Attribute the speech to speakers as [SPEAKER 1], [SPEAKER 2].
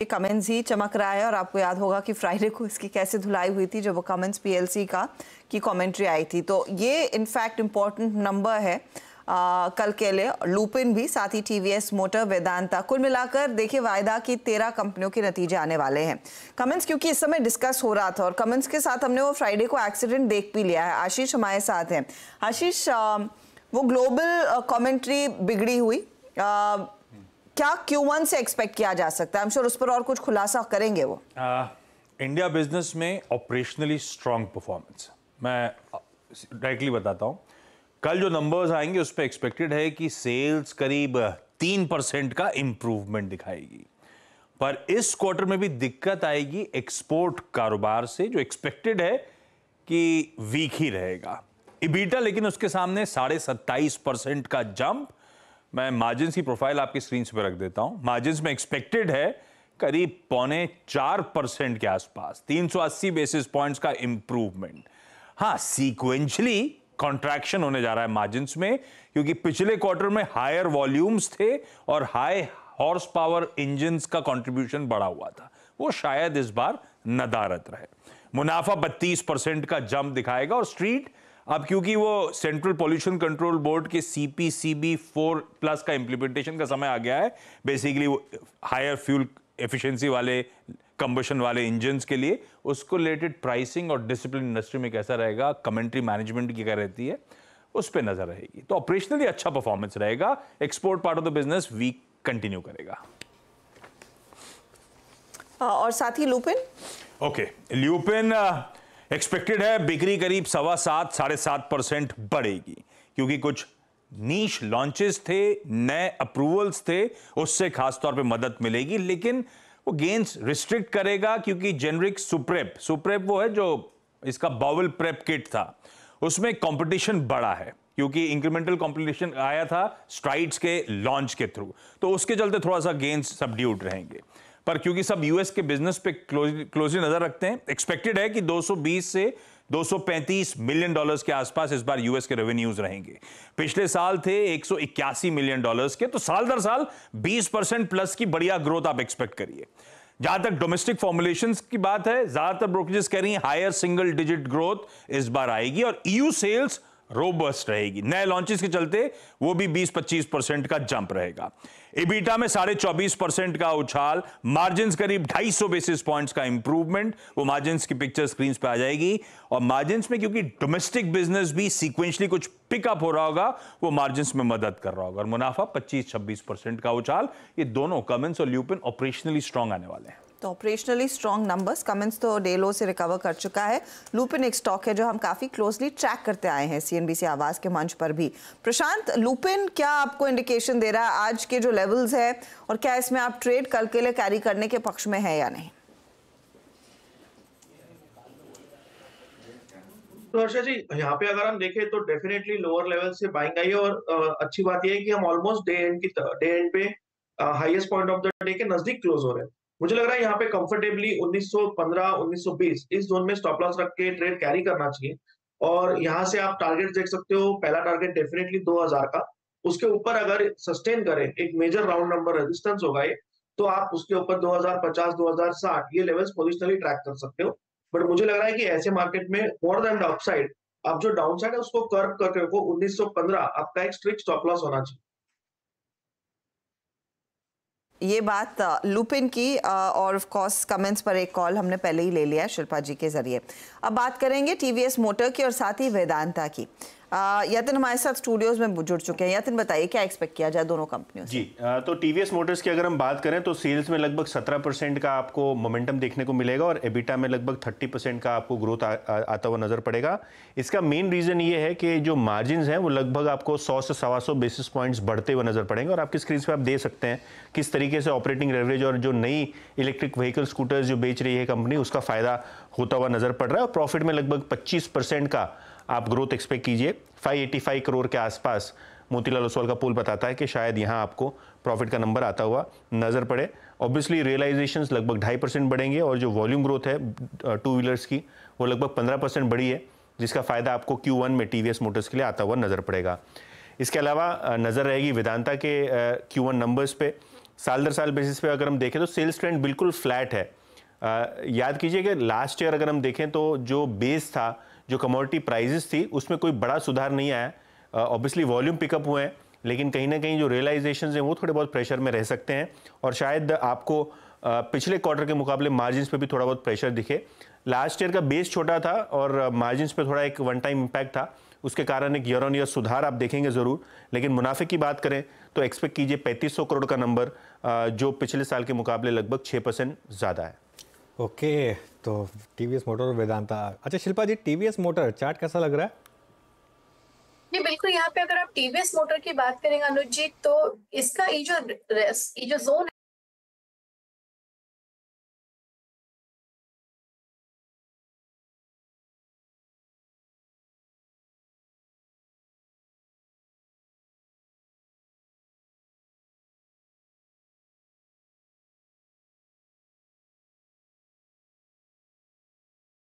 [SPEAKER 1] Commence ही चमक रहा है और आपको याद होगा कि फ्राइडे को इसकी कैसे धुलाई हुई थी जब वो कमेंस पीएलसी का की कमेंट्री आई थी। तो ये इनफैक्ट इम्पोर्टेंट नंबर है कल के लिए। लुपिन भी, साथ ही टीवीएस मोटर, वेदांता, कुल मिलाकर देखिए वायदा की 13 कंपनियों के नतीजे आने वाले हैं। कमेंस क्योंकि इस समय डिस्कस हो रहा था और कमेंस के साथ हमने वो फ्राइडे को एक्सीडेंट देख भी लिया है। आशीष हमारे साथ हैं। आशीष, वो ग्लोबल कमेंट्री बिगड़ी हुई, क्या Q1 से एक्सपेक्ट किया जा सकता है? I'm sure उस पर और कुछ खुलासा करेंगे वो।
[SPEAKER 2] इंडिया बिजनेस में ऑपरेशनली स्ट्रांग परफॉर्मेंस, मैं डायरेक्टली बताता हूं। कल जो नंबर्स आएंगे उस पर एक्सपेक्टेड है कि सेल्स करीब 3% का इंप्रूवमेंट दिखाएगी, पर इस क्वार्टर में भी दिक्कत आएगी एक्सपोर्ट कारोबार से, जो एक्सपेक्टेड है कि वीक ही रहेगा। इबीटा लेकिन उसके सामने 27.5% का जंप। मैं मार्जिन की प्रोफाइल आपकी स्क्रीन पर रख देता हूं। मार्जिन में एक्सपेक्टेड है करीब 3.25% के आसपास, 380 बेसिस पॉइंट्स का इंप्रूवमेंट। हाँ, सीक्वेंशियली कॉन्ट्रैक्शन होने जा रहा है मार्जिन में, क्योंकि पिछले क्वार्टर में हायर वॉल्यूम्स थे और हाई हॉर्स पावर इंजन्स का कंट्रीब्यूशन बढ़ा हुआ था, वो शायद इस बार नदारत रहे। मुनाफा 32% का जंप दिखाएगा और स्ट्रीट अब क्योंकि वो सेंट्रल पॉल्यूशन कंट्रोल बोर्ड के CPCB 4+ का इंप्लीमेंटेशन का समय आ गया है, बेसिकली वो हायर फ्यूल एफिशिएंसी वाले कंबशन वाले इंजन्स के लिए, उसको रिलेटेड प्राइसिंग और डिसिप्लिन इंडस्ट्री में कैसा रहेगा, कमेंट्री मैनेजमेंट की क्या रहती है, उस पर नजर रहेगी। तो ऑपरेशनली अच्छा परफॉर्मेंस रहेगा। Export part of the business week continue करेगा।
[SPEAKER 1] और साथ ही लुपिन,
[SPEAKER 2] ओके, लुपिन एक्सपेक्टेड है बिक्री करीब 7.5-7.5% बढ़ेगी, क्योंकि कुछ नीश लॉन्चेस थे, नए अप्रूवल्स थे, उससे खासतौर पे मदद मिलेगी। लेकिन वो गेन्स रिस्ट्रिक्ट करेगा, क्योंकि जेनरिक सुप्रेप वो है जो इसका बाउल प्रेप किट था, उसमें कंपटीशन बढ़ा है, क्योंकि इंक्रीमेंटल कंपटीशन आया था स्ट्राइड्स के लॉन्च के थ्रू, तो उसके चलते थोड़ा सा गेन्स सबड्यूड रहेंगे। पर क्योंकि सब यूएस के बिजनेस पे क्लोजली नजर रखते हैं, एक्सपेक्टेड है कि 220 से 235 मिलियन डॉलर्स के आसपास इस बार यूएस के रेवेन्यूज रहेंगे। पिछले साल थे 181 मिलियन डॉलर्स के, तो साल दर साल 20% प्लस की बढ़िया ग्रोथ आप एक्सपेक्ट करिए। जहां तक डोमेस्टिक फॉर्मुलेशंस की बात है, ज्यादातर ब्रोकरेजेस कह रही हैं हायर सिंगल डिजिट ग्रोथ इस बार आएगी और EU सेल्स रोबस्ट रहेगी। नए लॉन्चेस के चलते वो भी 20-25% का जंप रहेगा। इबीटा में 24.5% का उछाल, मार्जिन करीब 250 बेसिस पॉइंट्स का इंप्रूवमेंट। वो मार्जिन की पिक्चर स्क्रीन पे आ जाएगी। और मार्जिन में क्योंकि डोमेस्टिक बिजनेस भी सीक्वेंशली कुछ पिकअप हो रहा होगा, वो मार्जिन में मदद कर रहा होगा। और मुनाफा 25-26% का उछाल। ये दोनों कमेंस और ल्यूपिन ऑपरेशनली स्ट्रांग आने वाले हैं।
[SPEAKER 1] तो ऑपरेशनली स्ट्रॉन्ग नंबर्स। कमेंस तो डे लो से रिकवर कर चुका है। लुपिन एक स्टॉक है जो हम काफी क्लोजली ट्रैक करते आए हैं CNBC आवाज के मंच पर भी। प्रशांत, लुपिन क्या आपको इंडिकेशन दे रहा है आज के जो लेवल्स है, और क्या इसमें आप ट्रेड कल के लिए कैरी करने के पक्ष में है या नहीं?
[SPEAKER 3] तो हर्षा जी, यहाँ पे अगर हम देखें तो डेफिनेटली लोअर लेवल से बाइंग आई है और अच्छी बात यह है कि हम ऑलमोस्ट डे एंड पे highest point of the day के नजदीक क्लोज हो रहे हैं। मुझे लग रहा है यहाँ पे कंफर्टेबली 1915 1920 इस जोन में स्टॉप लॉस रख के ट्रेड कैरी करना चाहिए। और यहाँ से आप टारगेट देख सकते हो। पहला टारगेट डेफिनेटली 2000 का, उसके ऊपर अगर सस्टेन करें, एक मेजर राउंड नंबर रेजिस्टेंस होगा ये, तो आप उसके ऊपर 2050 2060 ये लेवल्स पोजिशनली ट्रैक कर सकते हो। बट मुझे लग रहा है कि ऐसे मार्केट में मोर देन द अपसाइड, आप जो डाउनसाइड है उसको कर्व करके रखो। 1915 आपका एक स्ट्रिक्ट स्टॉप लॉस होना चाहिए।
[SPEAKER 1] ये बात लुपिन की, और ऑफ कोर्स कमेंट्स पर एक कॉल हमने पहले ही ले लिया है शिल्पा जी के जरिए। अब बात करेंगे टीवीएस मोटर की और साथ ही वेदांता की। यतिन हमारे साथ स्टूडियोज में जुड़ चुके हैं। यतिन, बताइए क्या एक्सपेक्ट किया जाए दोनों कंपनियों से?
[SPEAKER 4] जी, तो टीवीएस मोटर्स की अगर हम बात करें तो सेल्स में लगभग 17% का आपको मोमेंटम देखने को मिलेगा और एबिटा में लगभग 30% का आपको ग्रोथ आता हुआ नजर पड़ेगा। इसका मेन रीजन ये है कि जो मार्जिन हैं वो लगभग आपको 100 से 125 बेसिस पॉइंट्स बढ़ते हुए नजर पड़ेंगे। और आपकी स्क्रीन पे आप देख सकते हैं किस तरीके से ऑपरेटिंग लेवरेज और जो नई इलेक्ट्रिक व्हीकल स्कूटर्स जो बेच रही है कंपनी, उसका फायदा होता हुआ नजर पड़ रहा है। और प्रॉफिट में लगभग 25% का आप ग्रोथ एक्सपेक्ट कीजिए। 585 करोड़ के आसपास मोतीलाल ओसवाल का पोल बताता है कि शायद यहां आपको प्रॉफिट का नंबर आता हुआ नजर पड़े। ऑब्वियसली रियलाइजेशंस लगभग 2.5% बढ़ेंगे और जो वॉल्यूम ग्रोथ है टू व्हीलर्स की वो लगभग 15% बढ़ी है, जिसका फायदा आपको Q1 में टीवीएस मोटर्स के लिए आता हुआ नजर पड़ेगा। इसके अलावा नजर रहेगी वेदांता के Q1 नंबर्स पे। साल दर साल बेसिस पे अगर हम देखें तो सेल्स ट्रेंड बिल्कुल फ्लैट है। याद कीजिए कि लास्ट ईयर अगर हम देखें तो जो बेस था, जो कमोडिटी प्राइजेस थी, उसमें कोई बड़ा सुधार नहीं आया। ऑब्वियसली वॉल्यूम पिकअप हुए हैं, लेकिन कहीं ना कहीं जो रियलाइजेशन हैं वो थोड़े बहुत प्रेशर में रह सकते हैं और शायद आपको पिछले क्वार्टर के मुकाबले मार्जिन्स पे भी थोड़ा बहुत प्रेशर दिखे। लास्ट ईयर का बेस छोटा था और मार्जिन्स पे थोड़ा एक वन टाइम इम्पैक्ट था, उसके कारण एक ईयर ऑन ईयर सुधार आप देखेंगे ज़रूर। लेकिन मुनाफे की बात करें तो एक्सपेक्ट कीजिए 3500 करोड़ का नंबर, जो पिछले साल के मुकाबले लगभग 6% ज़्यादा है।
[SPEAKER 5] ओके, तो टीवीएस मोटर और वेदांता। अच्छा शिल्पा जी, टीवीएस मोटर चार्ट कैसा लग रहा है?
[SPEAKER 6] जी बिल्कुल, यहाँ पे अगर आप टीवीएस मोटर की बात करेंगे अनुज जी, तो इसका ये जो जोन